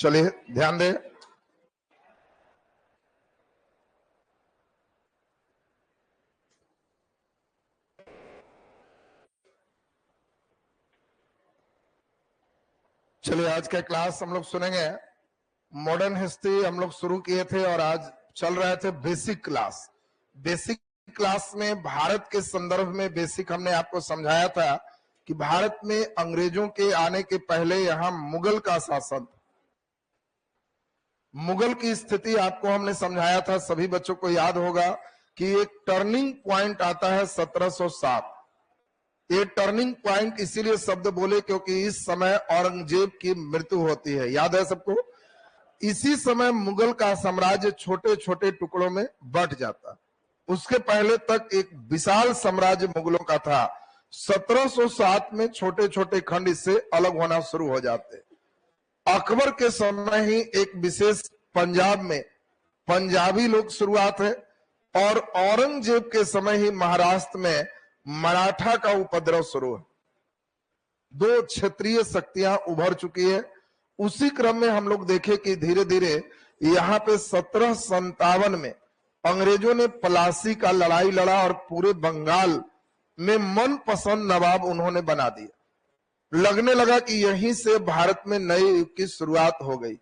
चलिए ध्यान दें। चलिए आज का क्लास हम लोग सुनेंगे। मॉडर्न हिस्ट्री हम लोग शुरू किए थे और आज चल रहे थे बेसिक क्लास। बेसिक क्लास में भारत के संदर्भ में बेसिक हमने आपको समझाया था कि भारत में अंग्रेजों के आने के पहले यहां मुगल का शासन। मुगल की स्थिति आपको हमने समझाया था, सभी बच्चों को याद होगा कि एक टर्निंग पॉइंट आता है 1707। ये टर्निंग पॉइंट इसीलिए शब्द बोले क्योंकि इस समय औरंगजेब की मृत्यु होती है, याद है सबको। इसी समय मुगल का साम्राज्य छोटे छोटे टुकड़ों में बंट जाता। उसके पहले तक एक विशाल साम्राज्य मुगलों का था। 1707 में छोटे छोटे खंड इससे अलग होना शुरू हो जाते। अकबर के समय ही एक विशेष पंजाब में पंजाबी लोग शुरुआत है और औरंगजेब के समय ही महाराष्ट्र में मराठा का उपद्रव शुरू है। दो क्षेत्रीय शक्तियां उभर चुकी है। उसी क्रम में हम लोग देखें कि धीरे धीरे यहाँ पे 1757 में अंग्रेजों ने प्लासी का लड़ाई लड़ा और पूरे बंगाल में मनपसंद नवाब उन्होंने बना दिया। लगने लगा कि यहीं से भारत में नए युग की शुरुआत हो गई।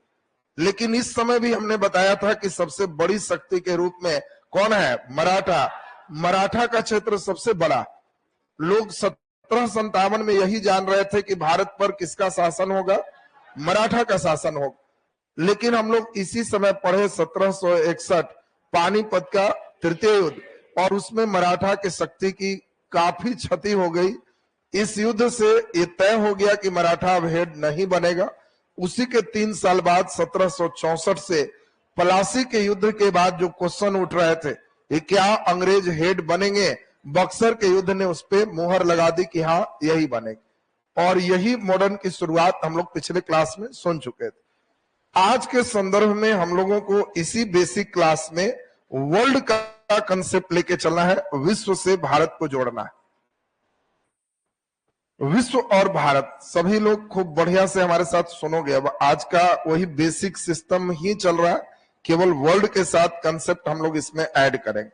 लेकिन इस समय भी हमने बताया था कि सबसे बड़ी शक्ति के रूप में कौन है? मराठा। मराठा का क्षेत्र सबसे बड़ा। लोग 1757 में यही जान रहे थे कि भारत पर किसका शासन होगा? मराठा का शासन होगा। लेकिन हम लोग इसी समय पढ़े 1761 पानीपत का तृतीय युद्ध और उसमें मराठा की शक्ति की काफी क्षति हो गई। इस युद्ध से ये तय हो गया कि मराठा अब हेड नहीं बनेगा। उसी के 3 साल बाद 1764 से प्लासी के युद्ध के बाद जो क्वेश्चन उठ रहे थे ये क्या अंग्रेज हेड बनेंगे, बक्सर के युद्ध ने उस पर मुहर लगा दी कि हाँ यही बनेगा। और यही मॉडर्न की शुरुआत हम लोग पिछले क्लास में सुन चुके थे। आज के संदर्भ में हम लोगों को इसी बेसिक क्लास में वर्ल्ड का कंसेप्ट लेके चलना है। विश्व से भारत को जोड़ना है। विश्व और भारत, सभी लोग खूब बढ़िया से हमारे साथ सुनोगे। अब आज का वही बेसिक सिस्टम ही चल रहा है, केवल वर्ल्ड के साथ कंसेप्ट हम लोग इसमें ऐड करेंगे।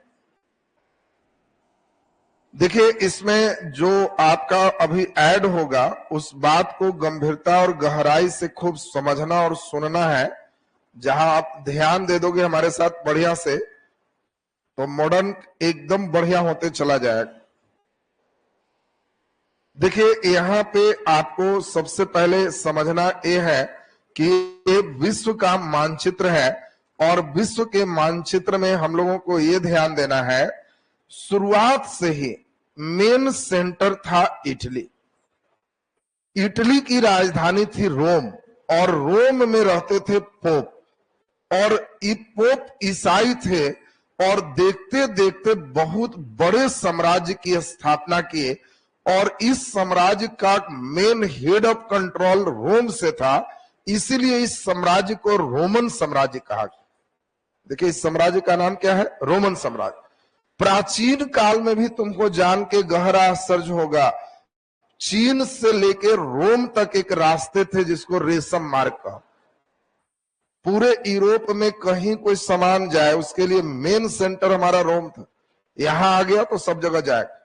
देखिए इसमें जो आपका अभी ऐड होगा उस बात को गंभीरता और गहराई से खूब समझना और सुनना है। जहां आप ध्यान दे दोगे हमारे साथ बढ़िया से तो मॉडर्न एकदम बढ़िया होते चला जाएगा। देखिए यहाँ पे आपको सबसे पहले समझना ये है कि ये विश्व का मानचित्र है और विश्व के मानचित्र में हम लोगों को ये ध्यान देना है, शुरुआत से ही मेन सेंटर था इटली। इटली की राजधानी थी रोम और रोम में रहते थे पोप और ये पोप ईसाई थे और देखते देखते बहुत बड़े साम्राज्य की स्थापना किए और इस साम्राज्य का मेन हेड ऑफ कंट्रोल रोम से था। इसीलिए इस साम्राज्य को रोमन साम्राज्य कहा गया। देखिए इस साम्राज्य का नाम क्या है? रोमन साम्राज्य। प्राचीन काल में भी तुमको जान के गहरा आश्चर्य होगा, चीन से लेकर रोम तक एक रास्ते थे जिसको रेशम मार्ग कहा। पूरे यूरोप में कहीं कोई सामान जाए उसके लिए मेन सेंटर हमारा रोम था। यहां आ गया तो सब जगह जाएगा।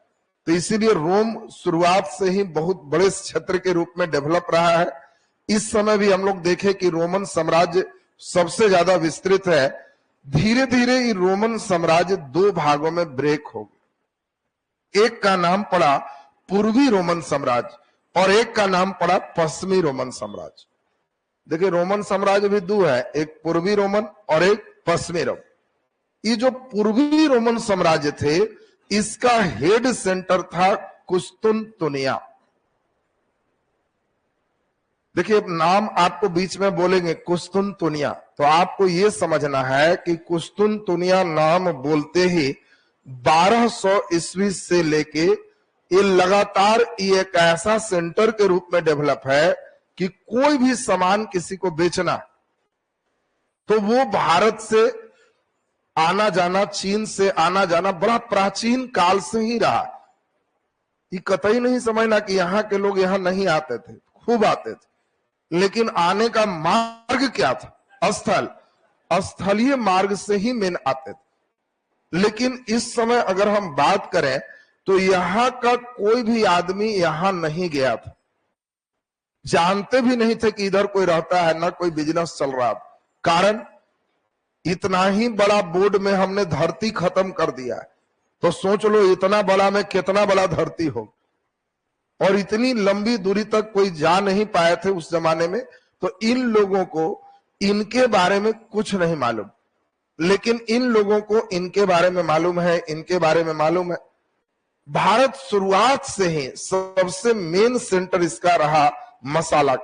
तो इसीलिए रोम शुरुआत से ही बहुत बड़े क्षेत्र के रूप में डेवलप रहा है। इस समय भी हम लोग देखें कि रोमन साम्राज्य सबसे ज्यादा विस्तृत है। धीरे धीरे ये रोमन साम्राज्य 2 भागों में ब्रेक हो गया। एक का नाम पड़ा पूर्वी रोमन साम्राज्य और एक का नाम पड़ा पश्चिमी रोमन साम्राज्य। देखिए रोमन साम्राज्य भी 2 है, एक पूर्वी रोमन और एक पश्चिमी रोमन। ये जो पूर्वी रोमन साम्राज्य थे इसका हेड सेंटर था कुस्तुनतुनिया। देखिए नाम आपको बीच में बोलेंगे कुस्तुनतुनिया तो आपको यह समझना है कि कुस्तुनतुनिया नाम बोलते ही 1200 ईस्वी से लेके ये लगातार ये एक ऐसा सेंटर के रूप में डेवलप है कि कोई भी सामान किसी को बेचना तो वो भारत से आना जाना, चीन से आना जाना बड़ा प्राचीन काल से ही रहा। ये कतई नहीं समझना कि यहाँ के लोग यहाँ नहीं आते थे, खूब आते थे, लेकिन आने का मार्ग मार्ग क्या था? स्थलीय मार्ग से ही मेन आते थे। लेकिन इस समय अगर हम बात करें तो यहां का कोई भी आदमी यहां नहीं गया था, जानते भी नहीं थे कि इधर कोई रहता है, ना कोई बिजनेस चल रहा था। कारण इतना ही बड़ा बोर्ड में हमने धरती खत्म कर दिया है, तो सोच लो इतना बड़ा में कितना बड़ा धरती हो, और इतनी लंबी दूरी तक कोई जा नहीं पाए थे उस जमाने में। तो इन लोगों को इनके बारे में कुछ नहीं मालूम, लेकिन इन लोगों को इनके बारे में मालूम है, इनके बारे में मालूम है। भारत शुरुआत से ही सबसे मेन सेंटर इसका रहा मसाला।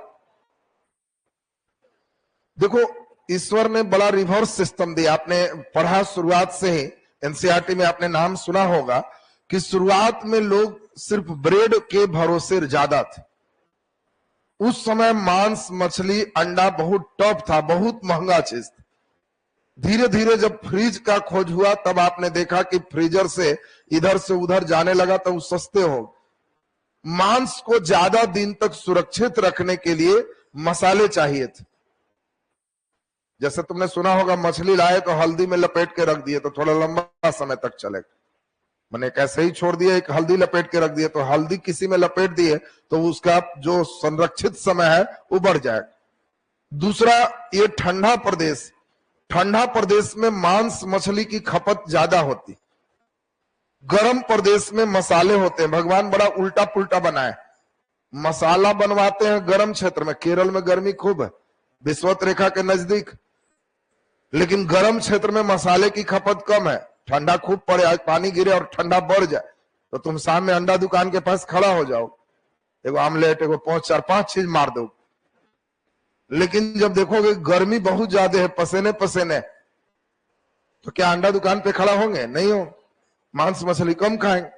देखो, ईश्वर ने बड़ा रिवर्स सिस्टम दिया। आपने पढ़ा शुरुआत से ही, एनसीईआरटी में आपने नाम सुना होगा कि शुरुआत में लोग सिर्फ ब्रेड के भरोसे ज्यादा थे। उस समय मांस, मछली, अंडा बहुत टॉप था, बहुत महंगा चीज था। धीरे धीरे जब फ्रिज का खोज हुआ तब आपने देखा कि फ्रीजर से इधर से उधर जाने लगा तो सस्ते हो। मांस को ज्यादा दिन तक सुरक्षित रखने के लिए मसाले चाहिए थे। जैसे तुमने सुना होगा, मछली लाए तो हल्दी में लपेट के रख दिए तो थोड़ा लंबा समय तक चलेगा। मैंने कैसे ही छोड़ दिया, एक हल्दी लपेट के रख दिए, तो हल्दी किसी में लपेट दिए तो उसका जो संरक्षित समय है वो बढ़ जाएगा। दूसरा, ये ठंडा प्रदेश में मांस मछली की खपत ज्यादा होती। गर्म प्रदेश में मसाले होते हैं। भगवान बड़ा उल्टा पुल्टा बनाए, मसाला बनवाते हैं गर्म क्षेत्र में। केरल में गर्मी खूब है, विषुवत रेखा के नजदीक, लेकिन गर्म क्षेत्र में मसाले की खपत कम है। ठंडा खूब पड़े, आज पानी गिरे और ठंडा बढ़ जाए तो तुम सामने अंडा दुकान के पास खड़ा हो जाओ, एगो आमलेट, एगो 4-5 चीज मार दो। लेकिन जब देखोगे गर्मी बहुत ज्यादा है, पसीने पसीने, तो क्या अंडा दुकान पे खड़ा होंगे? नहीं हो, मांस मछली कम खाएंगे।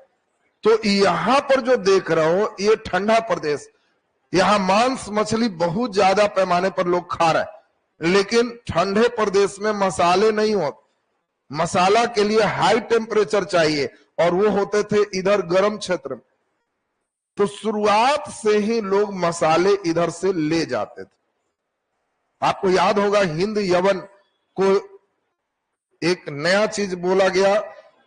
तो यहां पर जो देख रहे हो ये ठंडा प्रदेश, यहां मांस मछली बहुत ज्यादा पैमाने पर लोग खा रहे हैं। लेकिन ठंडे प्रदेश में मसाले नहीं होते। मसाला के लिए हाई टेम्परेचर चाहिए, और वो होते थे इधर गर्म क्षेत्र में। तो शुरुआत से ही लोग मसाले इधर से ले जाते थे। आपको याद होगा, हिंद यवन को एक नया चीज बोला गया,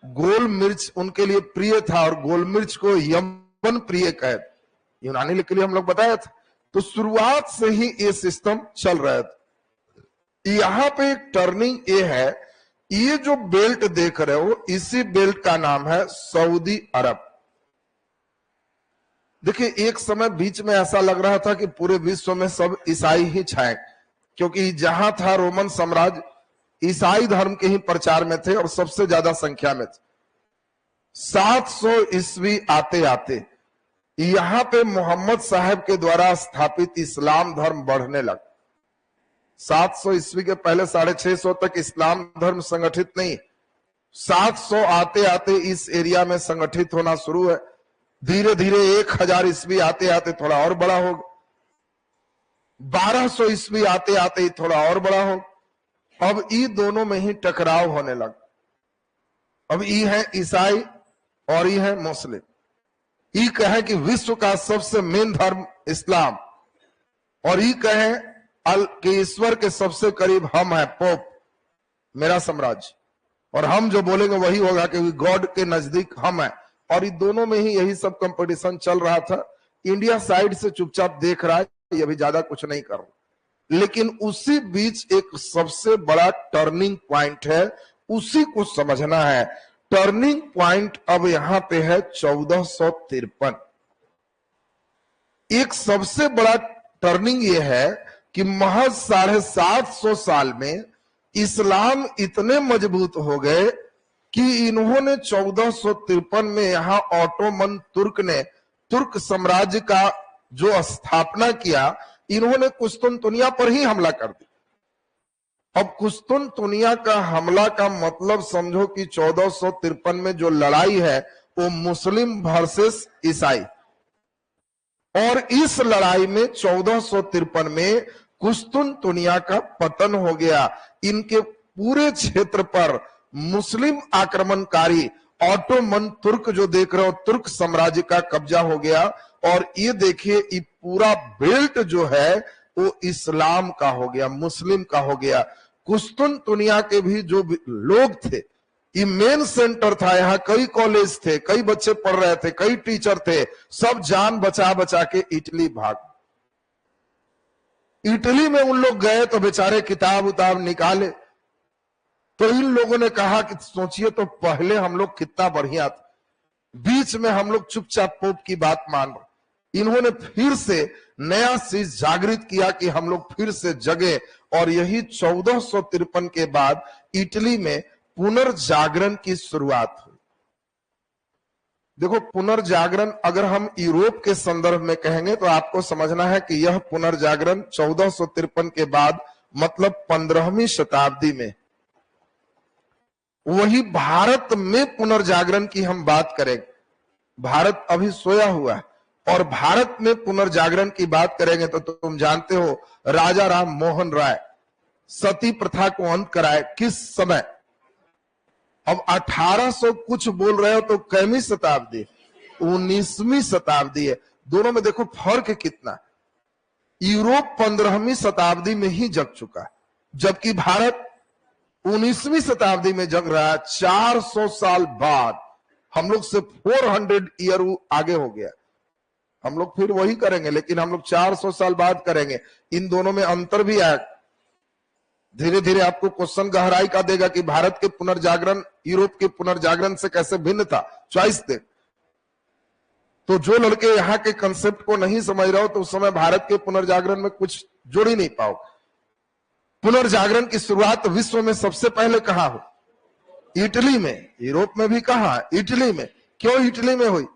गोल मिर्च उनके लिए प्रिय था, और गोल मिर्च को यमन प्रिय कहे, यूनानी के लिए हम लोग बताया था। तो शुरुआत से ही ये सिस्टम चल रहा था। यहां पे एक टर्निंग ये है, ये जो बेल्ट देख रहे हो, इसी बेल्ट का नाम है सऊदी अरब। देखिए, एक समय बीच में ऐसा लग रहा था कि पूरे विश्व में सब ईसाई ही छाए, क्योंकि जहां था रोमन साम्राज्य, ईसाई धर्म के ही प्रचार में थे और सबसे ज्यादा संख्या में थे। 700 ईस्वी आते आते यहां पे मोहम्मद साहब के द्वारा स्थापित इस्लाम धर्म बढ़ने लगा। 700 ईस्वी के पहले 650 तक इस्लाम धर्म संगठित नहीं, 700 आते आते इस एरिया में संगठित होना शुरू है। धीरे धीरे 1000 ईस्वी आते आते थोड़ा और बड़ा हो, 1200 ईस्वी आते आते थोड़ा और बड़ा हो। अब ये दोनों में ही टकराव होने लगा। अब ये है ईसाई और ये है मुस्लिम। ये कहे कि विश्व का सबसे मेन धर्म इस्लाम, और ये कहे कि ईश्वर के सबसे करीब हम हैं, पोप, मेरा साम्राज्य, और हम जो बोलेंगे वही होगा कि गॉड के नजदीक हम हैं। और ये दोनों में ही यही सब कंपटीशन चल रहा था। इंडिया साइड से चुपचाप देख रहा है, ये भी ज्यादा कुछ नहीं कर रहा। लेकिन उसी बीच एक सबसे बड़ा टर्निंग पॉइंट है, उसी को समझना है। टर्निंग पॉइंट अब यहां पे है 1453। एक सबसे बड़ा टर्निंग ये है कि महज 750 साल में इस्लाम इतने मजबूत हो गए कि इन्होंने 1453 में यहां ऑटोमन तुर्क ने तुर्क साम्राज्य का जो स्थापना किया, इन्होंने कुस्तुनतुनिया पर ही हमला कर दिया। अब कुस्तुनतुनिया का हमला का मतलब समझो कि 1453 में जो लड़ाई है वो मुस्लिम वर्सेस ईसाई, और इस लड़ाई में 1453 में कुस्तुनतुनिया का पतन हो गया। इनके पूरे क्षेत्र पर मुस्लिम आक्रमणकारी ऑटोमन तुर्क जो देख रहे हो, तुर्क साम्राज्य का कब्जा हो गया। और ये देखिए, ये पूरा बेल्ट जो है वो इस्लाम का हो गया, मुस्लिम का हो गया। कुस्तुनतुनिया के भी जो लोग थे, ये मेन सेंटर था, यहाँ कई कॉलेज थे, कई बच्चे पढ़ रहे थे, कई टीचर थे, सब जान बचा बचा के इटली भाग। इटली में उन लोग गए तो बेचारे किताब उताब निकाले, तो इन लोगों ने कहा कि सोचिए तो पहले हम लोग कितना बढ़िया थे, बीच में हम लोग चुपचाप पोप की बात मान रहे। इन्होंने फिर से नया चीज जागृत किया कि हम लोग फिर से जगे, और यही 1453 के बाद इटली में पुनर्जागरण की शुरुआत हुई। देखो, पुनर्जागरण अगर हम यूरोप के संदर्भ में कहेंगे तो आपको समझना है कि यह पुनर्जागरण 1453 के बाद मतलब 15वीं शताब्दी में। वही भारत में पुनर्जागरण की हम बात करेंगे। भारत अभी सोया हुआ है, और भारत में पुनर्जागरण की बात करेंगे तो तुम जानते हो राजा राम मोहन राय सती प्रथा को अंत कराए किस समय? अब 1800 कुछ बोल रहे हो तो कैवीं शताब्दी? 19वीं शताब्दी है। दोनों में देखो फर्क कितना। यूरोप 15वीं शताब्दी में ही जग चुका है, जबकि भारत 19वीं शताब्दी में जग रहा है। 400 साल बाद हम लोग से 400 ईयर आगे हो गया। हम लोग फिर वही करेंगे, लेकिन हम लोग 400 साल बाद करेंगे। इन दोनों में अंतर भी है। धीरे धीरे आपको क्वेश्चन गहराई का देगा कि भारत के पुनर्जागरण यूरोप के पुनर्जागरण से कैसे भिन्न था। चॉइस दे तो जो लड़के यहाँ के कंसेप्ट को नहीं समझ रहे हो तो उस समय भारत के पुनर्जागरण में कुछ जोड़ ही नहीं पाओ। पुनर्जागरण की शुरुआत विश्व में सबसे पहले कहां हो? इटली में। यूरोप में भी कहां? इटली में। क्यों इटली में हुई?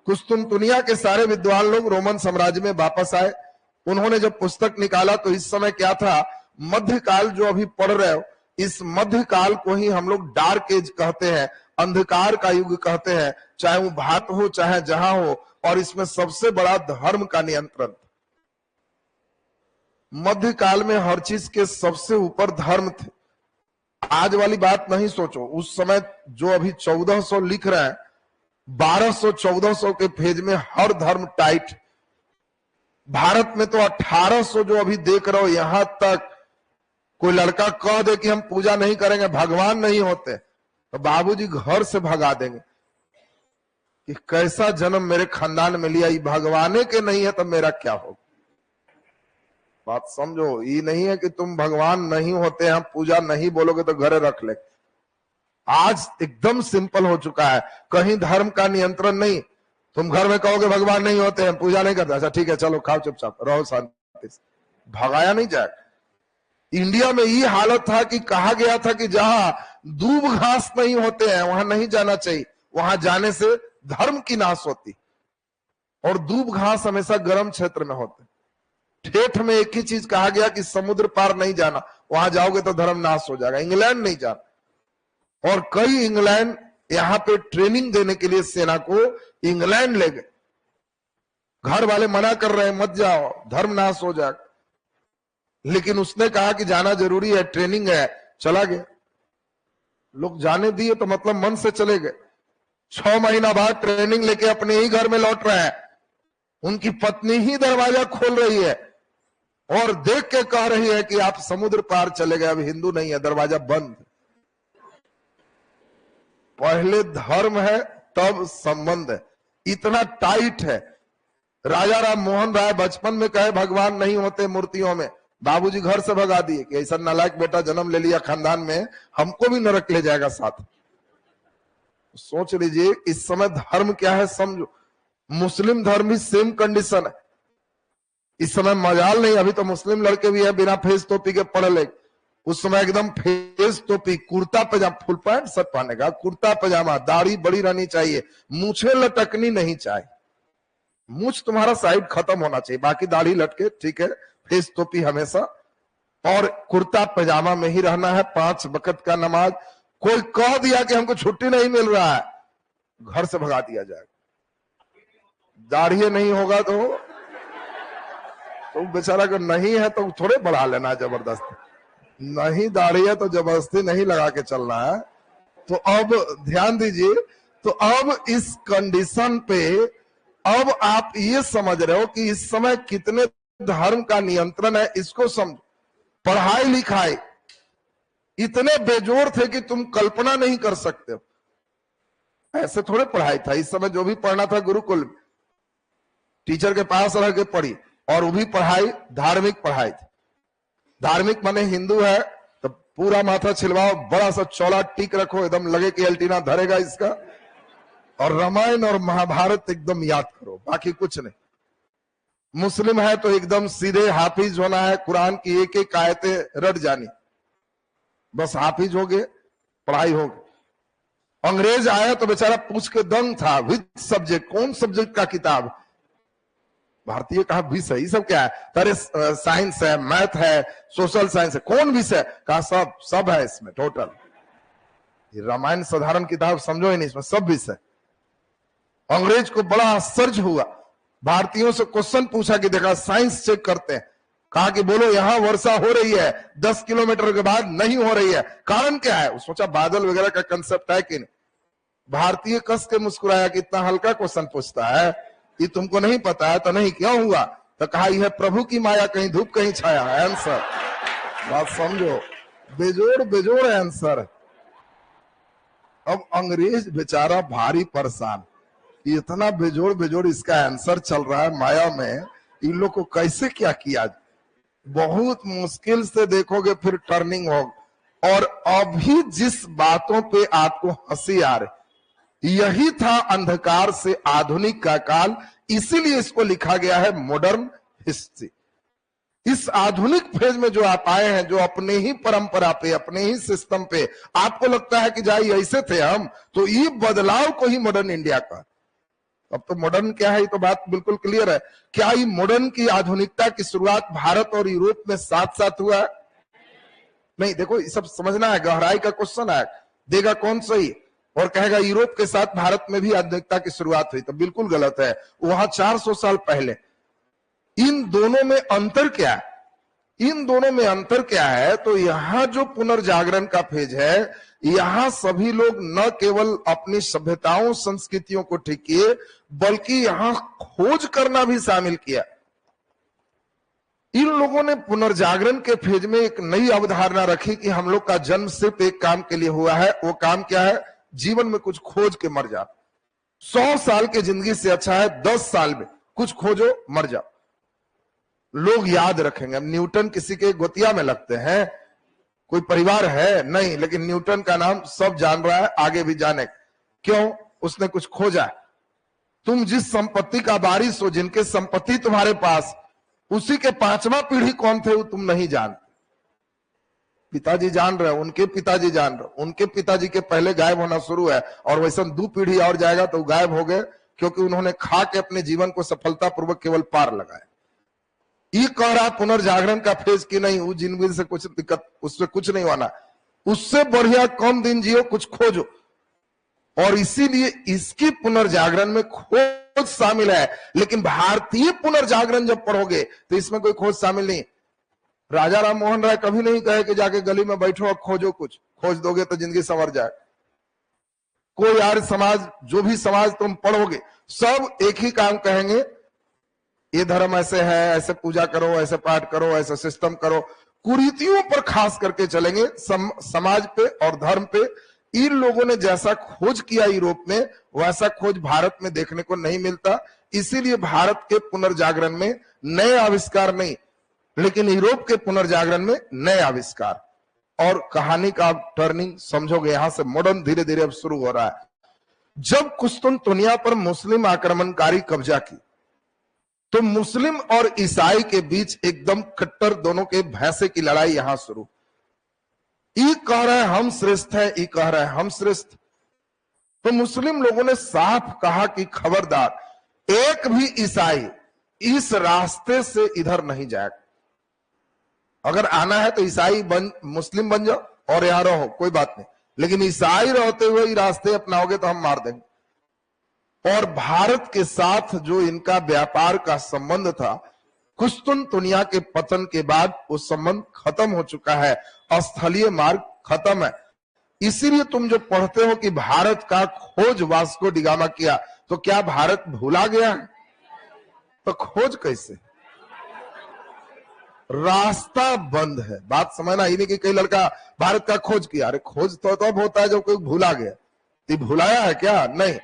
कुस्तुनतुनिया के सारे विद्वान लोग रोमन साम्राज्य में वापस आए। उन्होंने जब पुस्तक निकाला तो इस समय क्या था? मध्यकाल जो अभी पढ़ रहे हो, इस मध्यकाल को ही हम लोग डार्क एज कहते हैं, अंधकार का युग कहते हैं, चाहे वो भारत हो चाहे जहां हो। और इसमें सबसे बड़ा धर्म का नियंत्रण। मध्यकाल में हर चीज के सबसे ऊपर धर्म थे। आज वाली बात नहीं सोचो, उस समय जो अभी 1400 लिख रहे हैं, 1200-1400 के पेज में हर धर्म टाइट। भारत में तो 1800 जो अभी देख रहे हो, यहां तक कोई लड़का कह दे कि हम पूजा नहीं करेंगे, भगवान नहीं होते, तो बाबूजी घर से भगा देंगे कि कैसा जन्म मेरे खानदान में लिया, ये भगवाने के नहीं है तो मेरा क्या होगा। बात समझो, ये नहीं है कि तुम भगवान नहीं होते हैं, पूजा नहीं बोलोगे तो घरे रख ले। आज एकदम सिंपल हो चुका है, कहीं धर्म का नियंत्रण नहीं। तुम घर में कहोगे भगवान नहीं होते हैं, पूजा नहीं करते, अच्छा ठीक है चलो खाओ चुपचाप रहो शांति से, भगाया नहीं जाए। इंडिया में ये हालत था कि कहा गया था कि जहां दूब घास नहीं होते हैं वहां नहीं जाना चाहिए, वहां जाने से धर्म की नाश होती। और दूब घास हमेशा गर्म क्षेत्र में होते। ठेठ में एक ही चीज कहा गया कि समुद्र पार नहीं जाना, वहां जाओगे तो धर्म नाश हो जाएगा। इंग्लैंड नहीं जाना। और कई इंग्लैंड यहां पे ट्रेनिंग देने के लिए सेना को इंग्लैंड ले गए। घर वाले मना कर रहे हैं मत जाओ, धर्म नाश हो जाएगा, लेकिन उसने कहा कि जाना जरूरी है, ट्रेनिंग है, चला गया। लोग जाने दिए तो मतलब मन से चले गए। 6 महीना बाद ट्रेनिंग लेके अपने ही घर में लौट रहे हैं। उनकी पत्नी ही दरवाजा खोल रही है और देख के कह रही है कि आप समुद्र पार चले गए, अब हिंदू नहीं है, दरवाजा बंद। पहले धर्म है तब संबंध है, इतना टाइट है। राजा राम मोहन राय बचपन में कहे भगवान नहीं होते मूर्तियों में, बाबूजी घर से भगा दिए कि ऐसा नालायक बेटा जन्म ले लिया खानदान में, हमको भी नरक ले जाएगा साथ। सोच लीजिए इस समय धर्म क्या है समझो। मुस्लिम धर्म भी सेम कंडीशन है। इस समय मजाल नहीं, अभी तो मुस्लिम लड़के भी है बिना फेस टोपी के पढ़ ले। उस समय एकदम फेस टोपी, कुर्ता पजामा, फुल पैंट शर्ट पहनेगा, कुर्ता पजामा, दाढ़ी बड़ी रहनी चाहिए, मूछें लटकनी नहीं चाहिए। मूछ तुम्हारा साइड खत्म होना चाहिए, बाकी दाढ़ी लटके ठीक है, फेस टोपी हमेशा, और कुर्ता पजामा में ही रहना है। 5 वक्त का नमाज। कोई कह दिया कि हमको छुट्टी नहीं मिल रहा है, घर से भगा दिया जाएगा। दाढ़ी नहीं होगा तो बेचारा अगर नहीं है तो थोड़े बढ़ा लेना है जबरदस्ती, नहीं दाढ़ी है तो जबरदस्ती नहीं लगा के चलना है। तो अब ध्यान दीजिए, तो अब इस कंडीशन पे अब आप ये समझ रहे हो कि इस समय कितने धर्म का नियंत्रण है, इसको समझो। पढ़ाई लिखाई इतने बेजोड़ थे कि तुम कल्पना नहीं कर सकते हो। ऐसे थोड़े पढ़ाई था इस समय, जो भी पढ़ना था गुरुकुल टीचर के पास रह के पढ़ी, और वो भी पढ़ाई धार्मिक पढ़ाई थी। धार्मिक माने हिंदू है तो पूरा माथा छिलवाओ, बड़ा सा चौड़ा टीक रखो, एकदम लगे कि एल्टीना धरेगा इसका, और रामायण और महाभारत एकदम याद करो, बाकी कुछ नहीं। मुस्लिम है तो एकदम सीधे हाफिज होना है, कुरान की एक एक आयतें रट जानी, बस हाफिज हो गए, पढ़ाई हो गई। अंग्रेज आया तो बेचारा पूछ के दंग था, विच सब्जेक्ट, कौन सब्जेक्ट का किताब? भारतीय कहा विषय, ये सब क्या है? अरे साइंस है, मैथ है, सोशल साइंस है, कौन विषय? कहा सब है इसमें टोटल। ये रामायण साधारण किताब समझो ही नहीं, इसमें सब विषय। अंग्रेज को बड़ा आश्चर्य हुआ, भारतीयों से क्वेश्चन पूछा कि देखा साइंस चेक करते हैं, कहा कि बोलो यहां वर्षा हो रही है, 10 किलोमीटर के बाद नहीं हो रही है, कारण क्या है? सोचा बादल वगैरह का कंसेप्ट है कि नहीं। भारतीय कस के मुस्कुराया कि इतना हल्का क्वेश्चन पूछता है, ये तुमको नहीं पता है? तो नहीं, क्यों हुआ? तो कहा यह प्रभु की माया, कहीं धूप कहीं छाया। आंसर बात समझो, बेजोड़ बेजोड़ आंसर। अब अंग्रेज बेचारा भारी परेशान, इतना बेजोड़ बेजोड़ इसका आंसर चल रहा है माया में, इन लोग को कैसे क्या किया? बहुत मुश्किल से देखोगे फिर टर्निंग हो। और अभी जिस बातों पे आपको हंसी आ रही, यही था अंधकार से आधुनिक का काल, इसीलिए इसको लिखा गया है मॉडर्न हिस्ट्री। इस आधुनिक फेज में जो आप आए हैं, जो अपने ही परंपरा पे, अपने ही सिस्टम पे आपको लगता है कि जाए ऐसे थे हम, तो ये बदलाव को ही मॉडर्न इंडिया का। अब तो मॉडर्न क्या है, ये तो बात बिल्कुल क्लियर है। क्या ये मॉडर्न की आधुनिकता की शुरुआत भारत और यूरोप में साथ साथ हुआ है? नहीं, देखो ये सब समझना है, गहराई का क्वेश्चन है। देगा कौन सही और कहेगा यूरोप के साथ भारत में भी आधुनिकता की शुरुआत हुई, तो बिल्कुल गलत है। वहां 400 साल पहले। इन दोनों में अंतर क्या है? इन दोनों में अंतर क्या है? तो यहां जो पुनर्जागरण का फेज है, यहां सभी लोग न केवल अपनी सभ्यताओं संस्कृतियों को ठीक किए, बल्कि यहां खोज करना भी शामिल किया। इन लोगों ने पुनर्जागरण के फेज में एक नई अवधारणा रखी कि हम लोग का जन्म सिर्फ एक काम के लिए हुआ है। वो काम क्या है? जीवन में कुछ खोज के मर जाओ। 100 साल की जिंदगी से अच्छा है 10 साल में कुछ खोजो, मर जाओ। लोग याद रखेंगे। न्यूटन किसी के गोतिया में लगते हैं? कोई परिवार है? नहीं, लेकिन न्यूटन का नाम सब जान रहा है, आगे भी जाने। क्यों? उसने कुछ खोजा। तुम जिस संपत्ति का वारिस हो, जिनके संपत्ति तुम्हारे पास, उसी के 5वां पीढ़ी कौन थे वो तुम नहीं जानते। पिताजी जान रहे, उनके पिताजी जान रहे, उनके पिताजी के पहले गायब होना शुरू है, और वैसा 2 पीढ़ी और जाएगा तो गायब हो गए, क्योंकि उन्होंने खा के अपने जीवन को सफलतापूर्वक केवल पार लगाया। ये कह रहा पुनर्जागरण का फेज की नहीं, वो जिंदगी से कुछ दिक्कत, उससे कुछ नहीं होना, उससे बढ़िया कम दिन जियो, कुछ खोजो। और इसीलिए इसकी पुनर्जागरण में खोज शामिल है। लेकिन भारतीय पुनर्जागरण जब पढ़ोगे तो इसमें कोई खोज शामिल नहीं। राजा राम मोहन राय कभी नहीं कहे कि जाके गली में बैठो और खोजो, कुछ खोज दोगे तो जिंदगी संवर जाए। कोई आर्य समाज, जो भी समाज तुम पढ़ोगे, सब एक ही काम कहेंगे, ये धर्म ऐसे है, ऐसे पूजा करो, ऐसे पाठ करो, ऐसे सिस्टम करो। कुरीतियों पर खास करके चलेंगे, समाज पे और धर्म पे। इन लोगों ने जैसा खोज किया यूरोप में, वैसा खोज भारत में देखने को नहीं मिलता। इसीलिए भारत के पुनर्जागरण में नए आविष्कार नहीं, लेकिन यूरोप के पुनर्जागरण में नए आविष्कार। और कहानी का टर्निंग समझोगे, यहां से मॉडर्न धीरे धीरे अब शुरू हो रहा है। जब कुस्तुनतुनिया पर मुस्लिम आक्रमणकारी कब्जा की, तो मुस्लिम और ईसाई के बीच एकदम कट्टर दोनों के भैंसे की लड़ाई यहां शुरू। ये कह रहा है हम श्रेष्ठ है, ये कह रहा है हम श्रेष्ठ। तो मुस्लिम लोगों ने साफ कहा कि खबरदार, एक भी ईसाई इस रास्ते से इधर नहीं जाएगा। अगर आना है तो ईसाई मुस्लिम बन जाओ और यहां रहो, कोई बात नहीं, लेकिन ईसाई रहते हुए रास्ते अपनाओगे तो हम मार देंगे। और भारत के साथ जो इनका व्यापार का संबंध था, कुस्तुनतुनिया के पतन के बाद वो संबंध खत्म हो चुका है, स्थलीय मार्ग खत्म है। इसीलिए तुम जो पढ़ते हो कि भारत का खोज वास्को डिगामा किया, तो क्या भारत भूला गया है? तो खोज कैसे? रास्ता बंद है। बात समझना ही नहीं कि कई लड़का भारत का खोज किया। अरे खोज तो तब होता है जब कोई भूला गया। तो भुलाया है क्या? नहीं,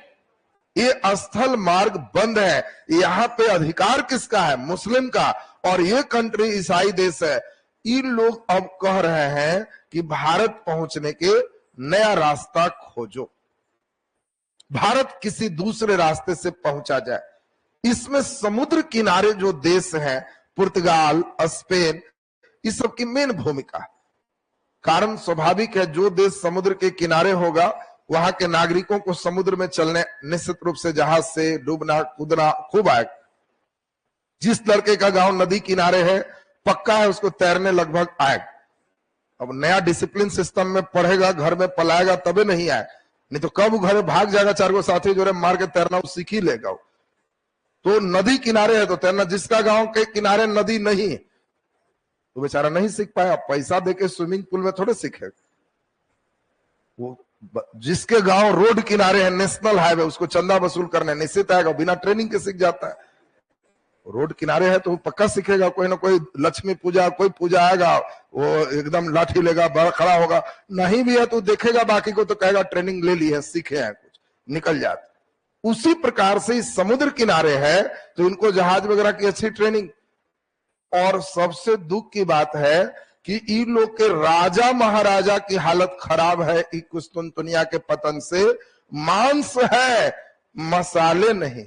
ये स्थल मार्ग बंद है। यहाँ पे अधिकार किसका है? मुस्लिम का। और ये कंट्री ईसाई देश है। इन लोग अब कह रहे हैं कि भारत पहुंचने के नया रास्ता खोजो, भारत किसी दूसरे रास्ते से पहुंचा जाए। इसमें समुद्र किनारे जो देश हैं, पुर्तगाल, स्पेन, इस सब की मेन भूमिका। कारण स्वाभाविक है, जो देश समुद्र के किनारे होगा वहां के नागरिकों को समुद्र में चलने निश्चित रूप से जहाज से डूबना कूदना खूब आएगा। जिस लड़के का गांव नदी किनारे है, पक्का है उसको तैरने लगभग आएगा। अब नया डिसिप्लिन सिस्टम में पढ़ेगा, घर में पलाएगा तबे नहीं आए, नहीं तो कब घर भाग जाएगा, चार गो साथी जोड़े मार के तैरना वो सीख ही लेगा। तो नदी किनारे है तो तैरना। जिसका गांव के किनारे नदी नहीं है तो बेचारा नहीं सीख पाया। पैसा देके स्विमिंग पूल में थोड़े सीखेगा। वो जिसके गांव रोड किनारे है, नेशनल हाईवे, उसको चंदा वसूल करने निश्चित आएगा, बिना ट्रेनिंग के सीख जाता है। रोड किनारे है तो वो पक्का सीखेगा। कोई ना कोई लक्ष्मी पूजा, कोई पूजा आएगा, वो एकदम लाठी लेगा, बड़ा खड़ा होगा। नहीं भी है तो देखेगा बाकी को तो कहेगा ट्रेनिंग ले ली है, सीखे हैं, कुछ निकल जाते। उसी प्रकार से समुद्र किनारे है तो इनको जहाज वगैरह की अच्छी ट्रेनिंग। और सबसे दुख की बात है कि इन लोग के राजा महाराजा की हालत खराब है कुस्तुनतुनिया के पतन से। मांस है, मसाले नहीं।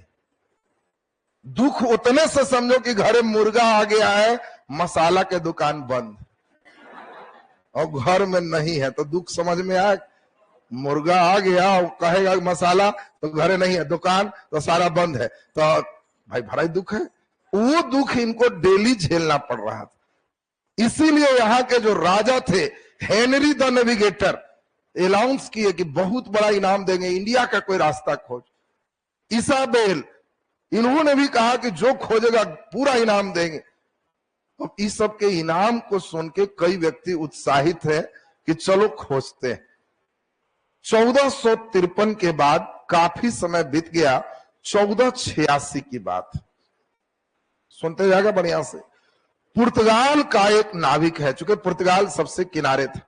दुख उतने से समझो कि घरे मुर्गा आ गया है, मसाला के दुकान बंद, और घर में नहीं है तो दुख समझ में आए। मुर्गा आ गया और कहेगा मसाला तो घरे नहीं है, दुकान तो सारा बंद है, तो भाई बड़ा दुख है। वो दुख इनको डेली झेलना पड़ रहा था। इसीलिए यहाँ के जो राजा थे, हेनरी द नेविगेटर, अनाउंस किए कि बहुत बड़ा इनाम देंगे, इंडिया का कोई रास्ता खोज। इसाबेल, इन्होंने भी कहा कि जो खोजेगा पूरा इनाम देंगे। अब इस सब के इनाम को सुन के कई व्यक्ति उत्साहित हैं कि चलो खोजते हैं। 1453 के बाद काफी समय बीत गया। 1486 की बात सुनते जाएगा बढ़िया से। पुर्तगाल का एक नाविक है, चूंकि पुर्तगाल सबसे किनारे था,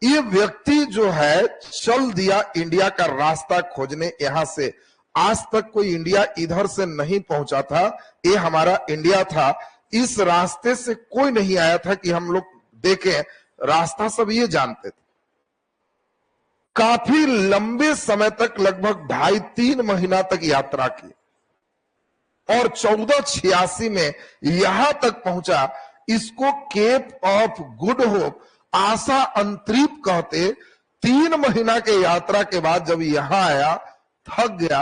ये व्यक्ति जो है चल दिया इंडिया का रास्ता खोजने। यहां से आज तक कोई इंडिया इधर से नहीं पहुंचा था, ये हमारा इंडिया था। इस रास्ते से कोई नहीं आया था कि हम लोग देखें, रास्ता सब ये जानते थे। काफी लंबे समय तक, लगभग 2.5-3 महीना तक यात्रा की और 1486 में यहां तक पहुंचा। इसको केप ऑफ गुड होप, आशा अंतरीप कहते। 3 महीना के यात्रा के बाद जब यहां आया, थक गया,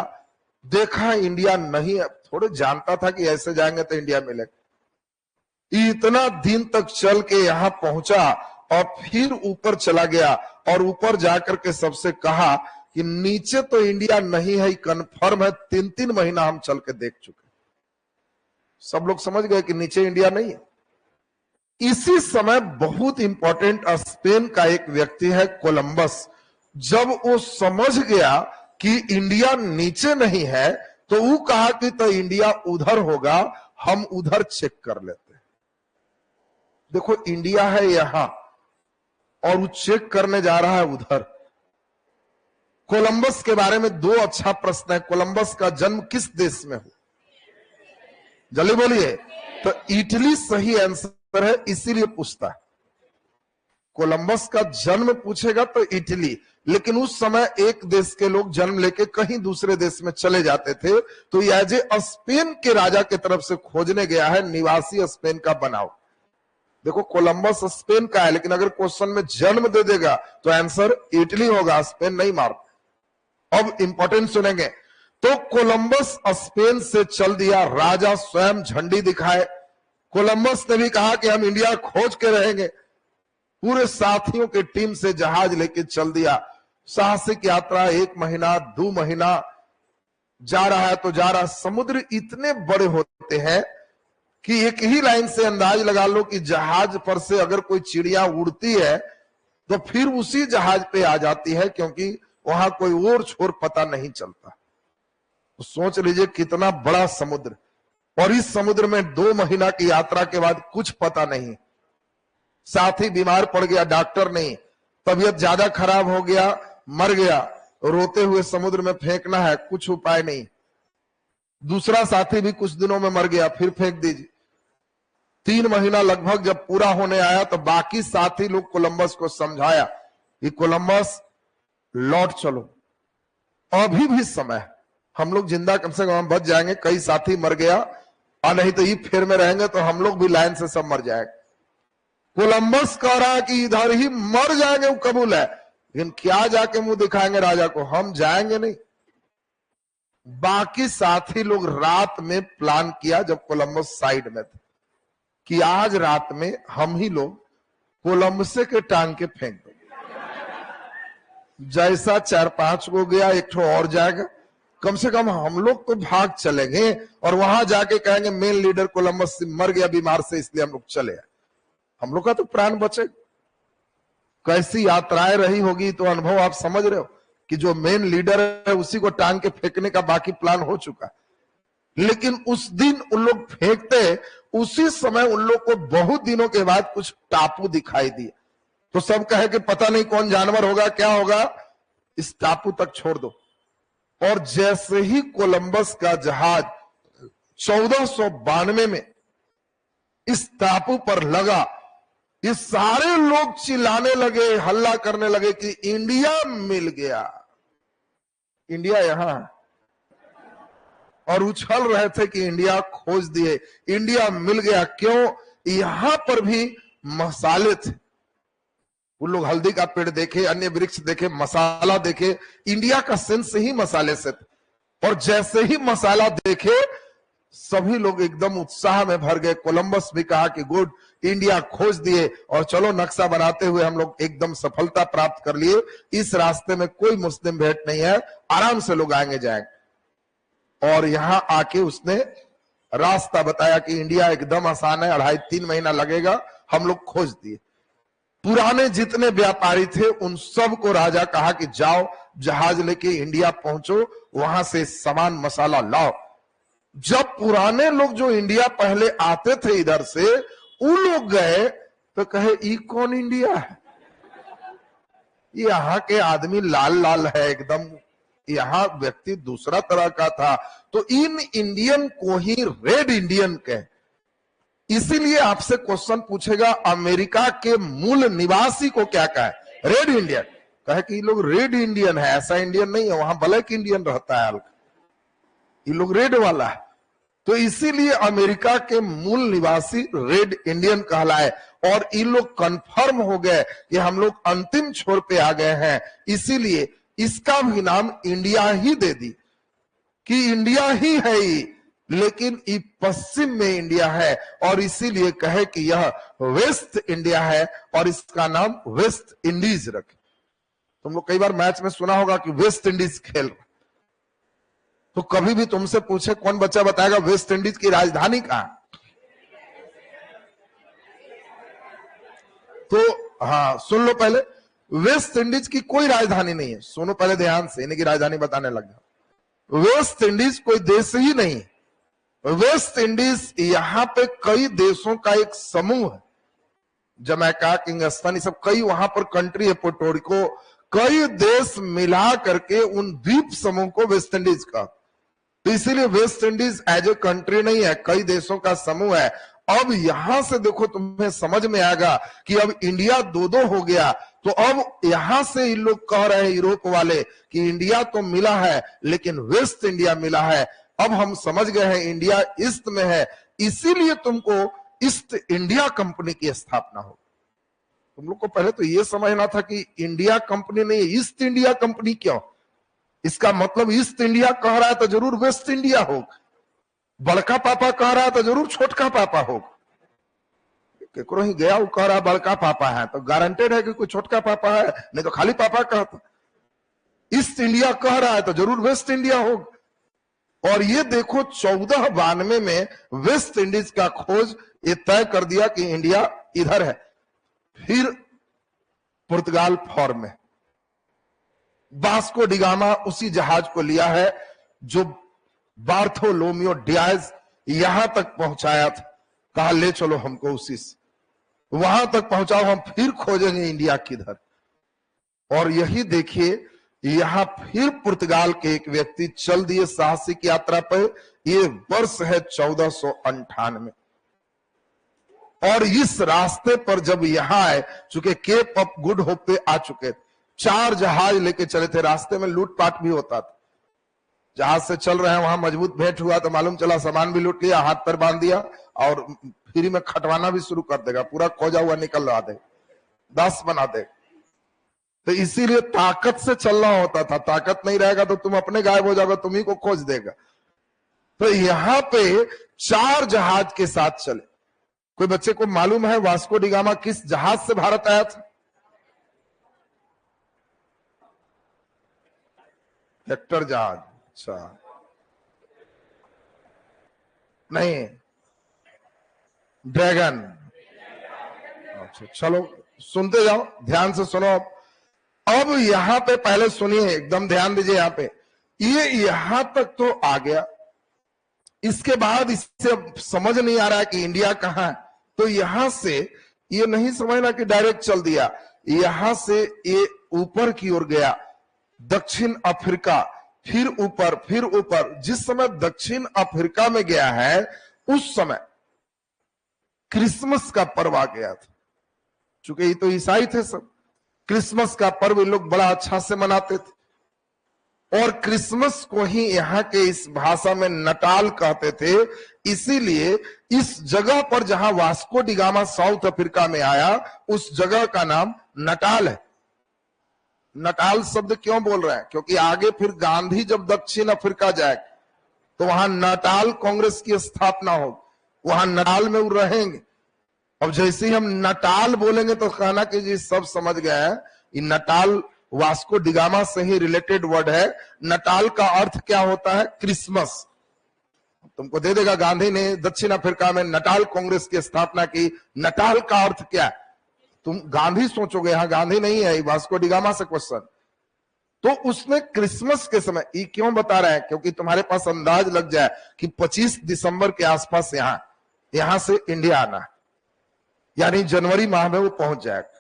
देखा इंडिया नहीं है। थोड़े जानता था कि ऐसे जाएंगे तो इंडिया मिलेगा। इतना दिन तक चल के यहां पहुंचा और फिर ऊपर चला गया और ऊपर जाकर के सबसे कहा कि नीचे तो इंडिया नहीं है, कंफर्म है। 3-3 महीना हम चल के देख चुके। सब लोग समझ गए कि नीचे इंडिया नहीं है। इसी समय बहुत इंपॉर्टेंट स्पेन का एक व्यक्ति है कोलंबस। जब वो समझ गया कि इंडिया नीचे नहीं है तो वो कहा कि तो इंडिया उधर होगा, हम उधर चेक कर लेते हैं। देखो इंडिया है यहां और वो चेक करने जा रहा है उधर। कोलंबस के बारे में 2 अच्छा प्रश्न है। कोलंबस का जन्म किस देश में हो? जल्दी बोलिए। तो इटली सही आंसर है, इसीलिए पूछता है। कोलंबस का जन्म पूछेगा तो इटली। लेकिन उस समय एक देश के लोग जन्म लेके कहीं दूसरे देश में चले जाते थे, तो एज ए स्पेन के राजा की तरफ से खोजने गया है, निवासी स्पेन का बनाओ। देखो कोलंबस स्पेन का है, लेकिन अगर क्वेश्चन में जन्म दे देगा तो आंसर इटली होगा, स्पेन नहीं मार। अब इंपॉर्टेंट सुनेंगे। तो कोलंबस स्पेन से चल दिया, राजा स्वयं झंडी दिखाए। कोलंबस ने भी कहा कि हम इंडिया खोज के रहेंगे। पूरे साथियों की टीम से जहाज लेके चल दिया। साहसिक यात्रा 1 महीना 2 महीना जा रहा है तो जा रहा। समुद्र इतने बड़े होते हैं कि एक ही लाइन से अंदाज लगा लो कि जहाज पर से अगर कोई चिड़िया उड़ती है तो फिर उसी जहाज पे आ जाती है, क्योंकि वहां कोई और छोर पता नहीं चलता। तो सोच लीजिए कितना बड़ा समुद्र। और इस समुद्र में 2 महीना की यात्रा के बाद कुछ पता नहीं, साथी बीमार पड़ गया, डॉक्टर नहीं, तबीयत ज्यादा खराब हो गया, मर गया, रोते हुए समुद्र में फेंकना है, कुछ उपाय नहीं। दूसरा साथी भी कुछ दिनों में मर गया, फिर फेंक दीजिए। 3 महीना लगभग जब पूरा होने आया तो बाकी साथी लोग कोलंबस को समझाया कि कोलंबस लौट चलो, अभी भी समय, हम लोग जिंदा कम से कम बच जाएंगे, कई साथी मर गया और नहीं तो ये फेर में रहेंगे तो हम लोग भी लाइन से सब मर जाएंगे। कोलंबस कह रहा है कि इधर ही मर जाएंगे, वो कबूल है, लेकिन क्या जाके मुंह दिखाएंगे राजा को, हम जाएंगे नहीं। बाकी साथी लोग रात में प्लान किया, जब कोलंबस साइड में थे, कि आज रात में हम ही लोग कोलंबस के टांग के फेंक देंगे। जैसा 4-5 को गया, एक ठो और जाएगा, कम से कम हम लोग तो भाग चलेंगे और वहां जाके कहेंगे मेन लीडर कोलंबस मर गया बीमार से, इसलिए हम लोग चले आए, हम लोग का तो प्राण बचे। कैसी यात्राएं रही होगी, तो अनुभव आप समझ रहे हो कि जो मेन लीडर है उसी को टांग के फेंकने का बाकी प्लान हो चुका। लेकिन उस दिन उन लोग फेंकते, उसी समय उन लोग को बहुत दिनों के बाद कुछ टापू दिखाई दिए, तो सब कहे कि पता नहीं कौन जानवर होगा, क्या होगा, इस टापू तक छोड़ दो। और जैसे ही कोलंबस का जहाज 1492 में इस टापू पर लगा, ये सारे लोग चिल्लाने लगे, हल्ला करने लगे कि इंडिया मिल गया, इंडिया यहां, और उछल रहे थे कि इंडिया खोज दिए, इंडिया मिल गया। क्यों? यहां पर भी मसाले थे, वो लोग हल्दी का पेड़ देखे, अन्य वृक्ष देखे, मसाला देखे, इंडिया का सेंस ही मसाले से था। और जैसे ही मसाला देखे सभी लोग एकदम उत्साह में भर गए। कोलंबस भी कहा कि गुड, इंडिया खोज दिए, और चलो नक्शा बनाते हुए हम लोग एकदम सफलता प्राप्त कर लिए, इस रास्ते में कोई मुस्लिम भेंट नहीं है, आराम से लोग आएंगे जाएंगे। और यहां आके उसने रास्ता बताया कि इंडिया एकदम आसान है, 2.5-3 महीना लगेगा, हम लोग खोज दिए। पुराने जितने व्यापारी थे उन सबको राजा कहा कि जाओ जहाज लेके इंडिया पहुंचो, वहां से सामान मसाला लाओ। जब पुराने लोग जो इंडिया पहले आते थे इधर से, वो लोग गए तो कहे ई कौन इंडिया है, यहाँ के आदमी लाल लाल है एकदम, यहाँ व्यक्ति दूसरा तरह का था, तो इन इंडियन को ही रेड इंडियन कहे। इसीलिए आपसे क्वेश्चन पूछेगा, अमेरिका के मूल निवासी को क्या कहे? Red Indian. कहे कि ये लोग रेड इंडियन है, ऐसा इंडियन नहीं है, वहां ब्लैक इंडियन रहता है, ये लोग रेड वाला है। तो इसीलिए अमेरिका के मूल निवासी रेड इंडियन कहलाए, और ये लोग कंफर्म हो गए कि हम लोग अंतिम छोर पे आ गए हैं, इसीलिए इसका भी नाम इंडिया ही दे दी कि इंडिया ही है ये, लेकिन ये पश्चिम में इंडिया है, और इसीलिए कहे कि यह वेस्ट इंडिया है, और इसका नाम वेस्ट इंडीज रखे। तुम लोग कई बार मैच में सुना होगा कि वेस्ट इंडीज खेल, तो कभी भी तुमसे पूछे कौन बच्चा बताएगा वेस्ट इंडीज की राजधानी कहां? तो हाँ सुन लो पहले, वेस्ट इंडीज की कोई राजधानी नहीं है, सुनो पहले ध्यान से, इन्हीं की राजधानी बताने लग जाओ। वेस्ट इंडीज कोई देश ही नहीं, वेस्ट इंडीज यहां पे कई देशों का एक समूह है, जमैका, किंगस्तान, ये सब कई वहां पर कंट्री है, पोर्टोरिको, कई देश मिला करके उन द्वीप समूह को वेस्ट इंडीज का। तो इसीलिए West Indies as a country नहीं है, कई देशों का समूह है। अब यहां से देखो तुम्हें समझ में आएगा कि अब इंडिया 2-2 हो गया, तो अब यहां से इन लोग कह रहे हैं यूरोप वाले कि इंडिया तो मिला है लेकिन वेस्ट इंडिया मिला है। अब हम समझ गए हैं इंडिया ईस्ट में है, इसीलिए तुमको ईस्ट इंडिया कंपनी की स्थापना हो। तुम लोग को पहले तो यह समझना था कि इंडिया कंपनी नहीं, ईस्ट इंडिया कंपनी क्यों? इसका मतलब ईस्ट इंडिया कह रहा है तो जरूर वेस्ट इंडिया हो, बड़का पापा कह रहा है तो जरूर छोटका पापा हो। केकरो ही गया वो कह रहा बड़का पापा है तो गारंटेड है कि कोई छोटका पापा है, नहीं तो खाली पापा कहता। ईस्ट इंडिया कह रहा है तो जरूर वेस्ट इंडिया हो। और ये देखो 1492 में वेस्ट इंडीज का खोज ये तय कर दिया कि इंडिया इधर है। फिर पुर्तगाल फॉर्म में वास्को डी गामा उसी जहाज को लिया है जो बार्थोलोमियो डियाज यहां तक पहुंचाया था, कहा ले चलो हमको उसी से, वहां तक पहुंचाओ, हम फिर खोजेंगे इंडिया किधर। और यही देखिए यहां फिर पुर्तगाल के एक व्यक्ति चल दिए साहसिक यात्रा पर। ये वर्ष है 1498 और इस रास्ते पर जब यहां आए, चूंकि केप ऑफ गुड होप पे आ चुके थे, 4 जहाज लेके चले थे, रास्ते में लूटपाट भी होता था। जहाज से चल रहे हैं, वहां मजबूत भेंट हुआ तो मालूम चला सामान भी लूट लिया, हाथ पर बांध दिया और फ्री में खटवाना भी शुरू कर देगा, पूरा खोजा हुआ निकलवा दे, 10 बना दे। तो इसीलिए ताकत से चलना होता था, ताकत नहीं रहेगा तो तुम अपने गायब हो जाओगे, तुम्ही को खोज देगा। तो यहां पे 4 जहाज के साथ चले। कोई बच्चे को मालूम है वास्को डी गामा किस जहाज से भारत आया था? हेक्टर जहाज। अच्छा, नहीं, ड्रैगन। अच्छा, चलो सुनते जाओ, ध्यान से सुनो। अब यहां पे पहले सुनिए, एकदम ध्यान दीजिए। यहां पे ये यहां तक तो आ गया, इसके बाद इससे समझ नहीं आ रहा है कि इंडिया कहां है। तो यहां से ये नहीं समझना कि डायरेक्ट चल दिया, यहां से ये ऊपर की ओर गया, दक्षिण अफ्रीका, फिर ऊपर, फिर ऊपर। जिस समय दक्षिण अफ्रीका में गया है, उस समय क्रिसमस का पर्व आ गया था। चूंकि ये तो ईसाई थे सब, क्रिसमस का पर्व लोग बड़ा अच्छा से मनाते थे। और क्रिसमस को ही यहाँ के इस भाषा में नटाल कहते थे। इसीलिए इस जगह पर जहां Vasco D gamma south Africa में आया, उस जगह का नाम नटाल है। नटाल शब्द क्यों बोल रहे हैं? क्योंकि आगे फिर गांधी जब दक्षिण अफ्रीका जाए तो वहां नटाल कांग्रेस की स्थापना हो, वहां नटाल में वो रहेंगे। अब जैसे ही हम नटाल बोलेंगे तो कहना कि जी सब समझ गए हैं, ये नटाल वास्को डी गामा से ही रिलेटेड वर्ड है। नटाल का अर्थ क्या होता है? क्रिसमस। तुमको दे देगा, गांधी ने दक्षिण अफ्रीका में नटाल कांग्रेस की स्थापना की। नटाल का अर्थ क्या है? तुम गांधी सोचोगे, यहां गांधी नहीं है, वास्को डी गामा से क्वेश्चन। तो उसने क्रिसमस के समय, ये क्यों बता रहा है? क्योंकि तुम्हारे पास अंदाज लग जाए कि 25 दिसंबर के आसपास यहां से इंडिया आना है, यानी जनवरी माह में वो पहुंच जाएगा।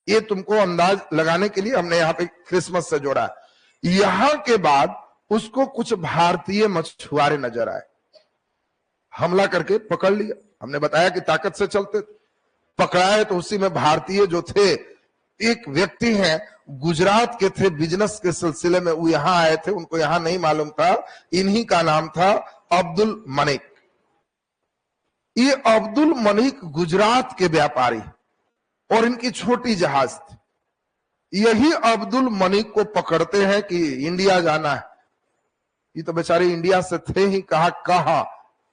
ये तुमको अंदाज लगाने के लिए हमने यहां पे क्रिसमस से जोड़ा है। यहां के बाद उसको कुछ भारतीय मछुआरे नजर आए, हमला करके पकड़ लिया। हमने बताया कि ताकत से चलते, पकड़ाए तो उसी में भारतीय जो थे, एक व्यक्ति हैं गुजरात के थे, बिजनेस के सिलसिले में वो यहां आए थे, उनको यहां नहीं मालूम था। इन्हीं का नाम था अब्दुल मलिक। ये अब्दुल मलिक गुजरात के व्यापारी और इनकी छोटी जहाज थी। यही अब्दुल मलिक को पकड़ते हैं कि इंडिया जाना है। ये तो बेचारे इंडिया से थे ही, कहा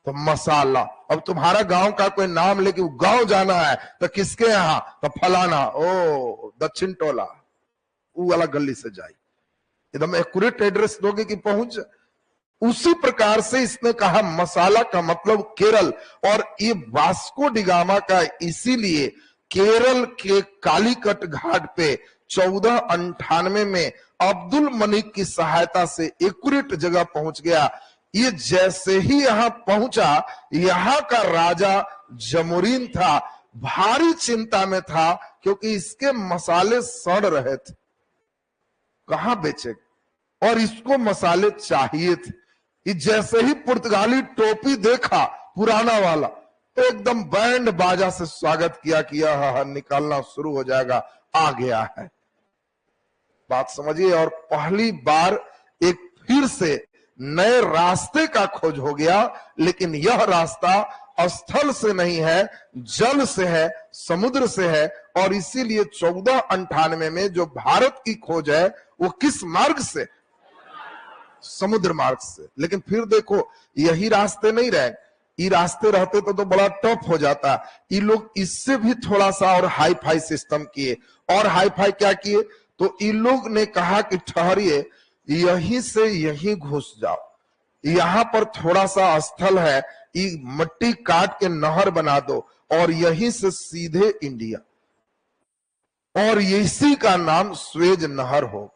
तो मसाला। अब तुम्हारा गांव का कोई नाम लेके वो गांव जाना है तो किसके यहां? तो फलाना, ओ दक्षिण टोला, वो वाला गली से जाए। एकदम एक्यूरेट एड्रेस दोगे कि पहुंच। उसी प्रकार से इसने कहा मसाला का मतलब केरल। और ये वास्को डी गामा का इसीलिए केरल के कालीकट घाट पे 1498 में अब्दुल मलिक की सहायता से एक्यूरेट जगह पहुंच गया। ये जैसे ही यहां पहुंचा, यहां का राजा जमुरीन था, भारी चिंता में था, क्योंकि इसके मसाले सड़ रहे थे, कहां बेचे, और इसको मसाले चाहिए थे। ये जैसे ही पुर्तगाली टोपी देखा पुराना वाला, तो एकदम बैंड बाजा से स्वागत किया कि यह निकालना शुरू हो जाएगा, आ गया है। बात समझिए। और पहली बार एक फिर से नए रास्ते का खोज हो गया, लेकिन यह रास्ता स्थल से नहीं है, जल से है, समुद्र से है। और इसीलिए 1498 में जो भारत की खोज है वो किस मार्ग से? समुद्र मार्ग से। लेकिन फिर देखो यही रास्ते नहीं रहे, ये रास्ते रहते तो बड़ा टफ हो जाता। ये लोग इससे भी थोड़ा सा और हाई फाई सिस्टम किए। और हाई फाई क्या किए? तो ये लोग ने कहा कि ठहरिए, यहीं से यहीं घुस जाओ, यहां पर थोड़ा सा स्थल है, ये मट्टी काट के नहर बना दो और यहीं से सीधे इंडिया, और इसी का नाम स्वेज नहर हो।